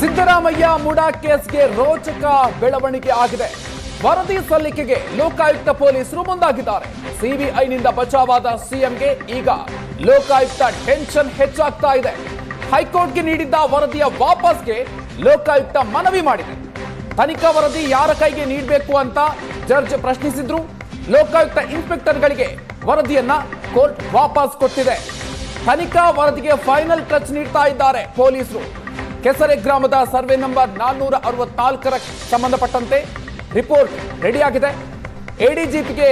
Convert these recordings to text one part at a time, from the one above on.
ಸಿದ್ದರಾಮಯ್ಯ ಮುಡಾ ಕೇಸ್ಗೆ ರೋಚಕ ಬೆಳವಣಿಗೆ ಆಗಿದೆ. ವರದಿ ಸಲ್ಲಿಕೆಗೆ ಲೋಕಾಯುಕ್ತ ಪೊಲೀಸರು ಮುಂದಾಗಿದ್ದಾರೆ. ಸಿಬಿಐನಿಂದ ಬಚಾವಾದ ಸಿಎಂಗೆ ಈಗ ಲೋಕಾಯುಕ್ತ ಟೆನ್ಷನ್ ಹೆಚ್ಚಾಗ್ತಾ ಇದೆ. ಹೈಕೋರ್ಟ್ಗೆ ನೀಡಿದ್ದ ವರದಿಯ ವಾಪಸ್ಗೆ ಲೋಕಾಯುಕ್ತ ಮನವಿ ಮಾಡಿದೆ. ತನಿಖಾ ವರದಿ ಯಾರ ಕೈಗೆ ನೀಡಬೇಕು ಅಂತ ಜಡ್ಜ್ ಪ್ರಶ್ನಿಸಿದ್ರು. ಲೋಕಾಯುಕ್ತ ಇನ್ಸ್ಪೆಕ್ಟರ್ಗಳಿಗೆ ವರದಿಯನ್ನ ಕೋರ್ಟ್ ವಾಪಸ್ ಕೊಟ್ಟಿದೆ. ತನಿಖಾ ವರದಿಗೆ ಫೈನಲ್ ಟಚ್ ನೀಡ್ತಾ ಇದ್ದಾರೆ ಪೊಲೀಸರು. ಕೆಸರೆ ಗ್ರಾಮದ ಸರ್ವೆ ನಂಬರ್ 464 ಸಂಬಂಧಪಟ್ಟಂತೆ ರಿಪೋರ್ಟ್ ರೆಡಿಯಾಗಿದೆ. ಎಡಿಜಿಪಿಗೆ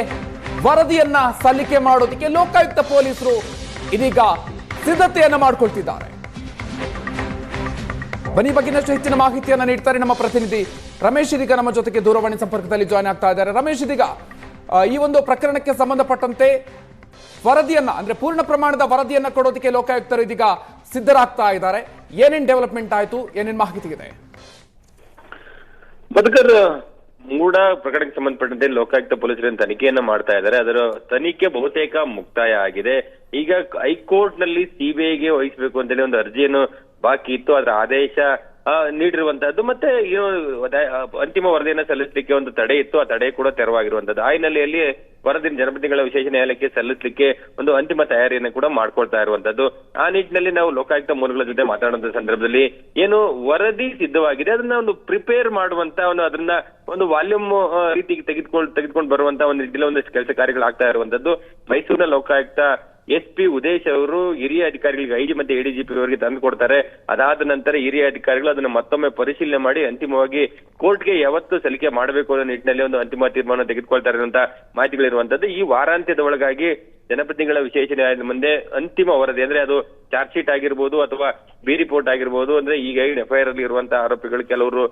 ವರದಿಯನ್ನ ಸಲ್ಲಿಕೆ ಮಾಡೋದಕ್ಕೆ ಲೋಕಾಯುಕ್ತ ಪೊಲೀಸರು ಇದೀಗ ಸಿದ್ಧತೆಯನ್ನ ಮಾಡಿಕೊಳ್ತಿದ್ದಾರೆ. ಬನ್ನಿ ಬಗ್ಗಿನಷ್ಟು ಹೆಚ್ಚಿನ ಮಾಹಿತಿಯನ್ನ ನೀಡ್ತಾರೆ ನಮ್ಮ ಪ್ರತಿನಿಧಿ ರಮೇಶ್. ಇದೀಗ ನಮ್ಮ ಜೊತೆಗೆ ದೂರವಾಣಿ ಸಂಪರ್ಕದಲ್ಲಿ ಜಾಯ್ನ್ ಆಗ್ತಾ ಇದ್ದಾರೆ. ರಮೇಶ್, ಇದೀಗ ಈ ಒಂದು ಪ್ರಕರಣಕ್ಕೆ ಸಂಬಂಧಪಟ್ಟಂತೆ ವರದಿಯನ್ನ ಅಂದ್ರೆ ಪೂರ್ಣ ಪ್ರಮಾಣದ ವರದಿಯನ್ನ ಕೊಡೋದಕ್ಕೆ ಲೋಕಾಯುಕ್ತರು ಇದೀಗ ಸಿದ್ಧರಾಗ್ತಾ ಇದ್ದಾರೆ. ಏನೇನ್ ಡೆವಲಪ್ಮೆಂಟ್ ಆಯ್ತು, ಏನೇನ್ ಮಾಹಿತಿ ಇದೆ? ಮಧುಕರ್, ಮೂಡ ಪ್ರಕರಣಕ್ಕೆ ಸಂಬಂಧಪಟ್ಟಂತೆ ಲೋಕಾಯುಕ್ತ ಪೊಲೀಸರು ತನಿಖೆಯನ್ನ ಮಾಡ್ತಾ ಇದ್ದಾರೆ. ಅದರ ತನಿಖೆ ಬಹುತೇಕ ಮುಕ್ತಾಯ ಆಗಿದೆ. ಈಗ ಹೈಕೋರ್ಟ್ ನಲ್ಲಿ ಸಿಬಿಐಗೆ ವಹಿಸಬೇಕು ಅಂತೇಳಿ ಒಂದು ಅರ್ಜಿಯನ್ನು ಬಾಕಿ ಇತ್ತು. ಅದರ ಆದೇಶ ನೀಡಿರುವಂತಹದ್ದು ಮತ್ತೆ ಅಂತಿಮ ವರದಿಯನ್ನ ಸಲ್ಲಿಸಲಿಕ್ಕೆ ಒಂದು ತಡೆ ಇತ್ತು. ಆ ತಡೆ ಕೂಡ ತೆರವಾಗಿರುವಂತದ್ದು. ಆ ಹಿನ್ನೆಲೆಯಲ್ಲಿ ವರದಿ ಜನಪ್ರತಿನಿಧಿಗಳ ವಿಶೇಷ ನ್ಯಾಯಾಲಯಕ್ಕೆ ಸಲ್ಲಿಸಲಿಕ್ಕೆ ಒಂದು ಅಂತಿಮ ತಯಾರಿಯನ್ನು ಕೂಡ ಮಾಡ್ಕೊಳ್ತಾ ಇರುವಂತದ್ದು. ಆ ನಿಟ್ಟಿನಲ್ಲಿ ನಾವು ಲೋಕಾಯುಕ್ತ ಮೂಲಗಳ ಜೊತೆ ಮಾತಾಡುವಂತ ಸಂದರ್ಭದಲ್ಲಿ ಏನು ವರದಿ ಸಿದ್ಧವಾಗಿದೆ ಅದನ್ನ ಒಂದು ಪ್ರಿಪೇರ್ ಮಾಡುವಂತ ಅದನ್ನ ಒಂದು ವಾಲ್ಯೂಮ್ ರೀತಿಗೆ ತೆಗೆದುಕೊಂಡು ಬರುವಂತ ಒಂದು ನಿಟ್ಟಿನಲ್ಲಿ ಒಂದಷ್ಟು ಕೆಲಸ ಕಾರ್ಯಗಳಾಗ್ತಾ ಇರುವಂತದ್ದು. ಮೈಸೂರಿನ ಲೋಕಾಯುಕ್ತ SP ಉದೇಶ್ ಅವರು ಹಿರಿಯ ಅಧಿಕಾರಿಗಳಿಗೆ IG ಮತ್ತೆ ADGP ಅವರಿಗೆ ತಂದು ಕೊಡ್ತಾರೆ. ಅದಾದ ನಂತರ ಹಿರಿಯ ಅಧಿಕಾರಿಗಳು ಅದನ್ನ ಮತ್ತೊಮ್ಮೆ ಪರಿಶೀಲನೆ ಮಾಡಿ ಅಂತಿಮವಾಗಿ ಕೋರ್ಟ್ಗೆ ಯಾವತ್ತು ಸಲ್ಲಿಕೆ ಮಾಡಬೇಕು ಅನ್ನೋ ನಿಟ್ಟಿನಲ್ಲಿ ಒಂದು ಅಂತಿಮ ತೀರ್ಮಾನ ತೆಗೆದುಕೊಳ್ತಾರೆ ಅಂತ ಮಾಹಿತಿಗಳಿರುವಂತದ್ದು. ಈ ವಾರಾಂತ್ಯದ ಒಳಗಾಗಿ ಜನಪ್ರತಿನಿಧಿಗಳ ವಿಶೇಷ ನ್ಯಾಯಾಲಯದ ಮುಂದೆ ಅಂತಿಮ ವರದಿ ಅಂದ್ರೆ ಅದು ಚಾರ್ಜ್ ಶೀಟ್ ಆಗಿರ್ಬೋದು ಅಥವಾ ಬಿ ರಿಪೋರ್ಟ್ ಆಗಿರ್ಬೋದು, ಅಂದ್ರೆ ಈಗ FIR ಅಲ್ಲಿ ಇರುವಂತಹ ಆರೋಪಿಗಳು ಕೆಲವರು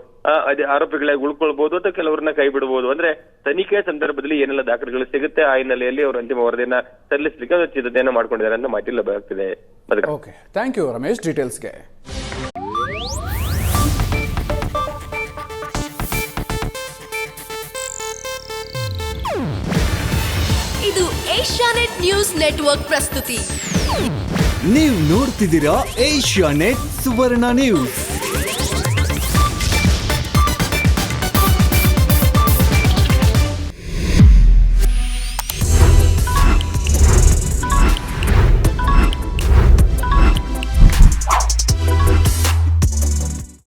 ಆರೋಪಿಗಳಾಗಿ ಉಳ್ಕೊಳ್ಬಹುದು ಅಥವಾ ಕೆಲವರನ್ನ ಕೈ ಬಿಡಬಹುದು. ಅಂದ್ರೆ ತನಿಖೆ ಸಂದರ್ಭದಲ್ಲಿ ಏನೆಲ್ಲ ದಾಖಲೆಗಳು ಸಿಗುತ್ತೆ ಆ ಹಿನ್ನೆಲೆಯಲ್ಲಿ ಅವರು ಅಂತಿಮ ವರದಿಯನ್ನ ಸಲ್ಲಿಸಲಿಕ್ಕೆ ಸಿದ್ಧತೆಯನ್ನ ಮಾಡ್ಕೊಂಡಿದ್ದಾರೆ ಅಂತ ಮಾಹಿತಿ ಲಭ್ಯವಾಗ್ತಿದೆ. ಓಕೆ, ಥ್ಯಾಂಕ್ ಯು ರಮೇಶ್ ಡೀಟೇಲ್ಸ್ಗೆ. ಇದು ಏಷ್ಯಾನೆಟ್ ನ್ಯೂಸ್ ನೆಟ್ವರ್ಕ್ ಪ್ರಸ್ತುತಿ. ನೀವು ನೋಡ್ತಿದ್ದೀರಾ ಏಷ್ಯಾನೆಟ್ ಸುವರ್ಣ ನ್ಯೂಸ್.